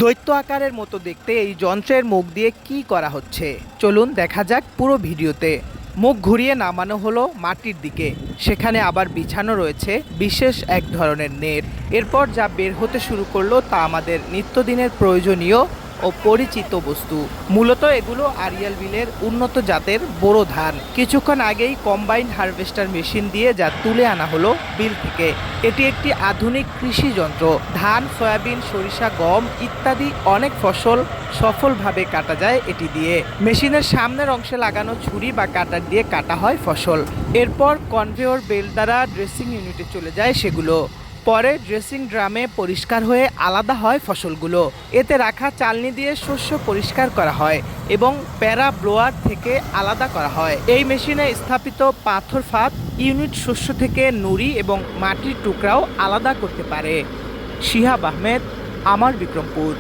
দৈত্য আকারের মতো দেখতে এই যন্ত্রের মুখ দিয়ে কি করা হচ্ছে চলুন দেখা যাক পুরো ভিডিওতে। মুখ ঘুরিয়ে নামানো হলো মাটির দিকে, সেখানে আবার বিছানো রয়েছে বিশেষ এক ধরনের নেট। এরপর যা বের হতে শুরু করলো তা আমাদের নিত্যদিনের প্রয়োজনীয় ও পরিচিত বস্তু। মূলত এগুলো আরিয়াল বিলের উন্নত জাতের বোরো ধান। কিছুক্ষণ আগেই কম্বাইন হারভেস্টার মেশিন দিয়ে যা তুলে আনা হলো বিল থেকে। এটি একটি আধুনিক কৃষি যন্ত্র। ধান, সয়াবিন, সরিষা, গম ইত্যাদি অনেক ফসল সফলভাবে কাটা যায় এটি দিয়ে। মেশিনের সামনের অংশে লাগানো ছুরি বা কাটার দিয়ে কাটা হয় ফসল। এরপর কনভেয়র বেল্ট দ্বারা ড্রেসিং ইউনিটে চলে যায় সেগুলো। পরে ড্রেসিং ড্রামে পরিষ্কার হয়ে আলাদা হয় ফসলগুলো। এতে রাখা চালনি দিয়ে শস্য পরিষ্কার করা হয় এবং প্যারা ব্লোয়ার থেকে আলাদা করা হয়। এই মেশিনে স্থাপিত পাথর ফাঁদ ইউনিট শস্য থেকে নুড়ি এবং মাটির টুকরাও আলাদা করতে পারে। শিহাব আহমেদ, আমার বিক্রমপুর।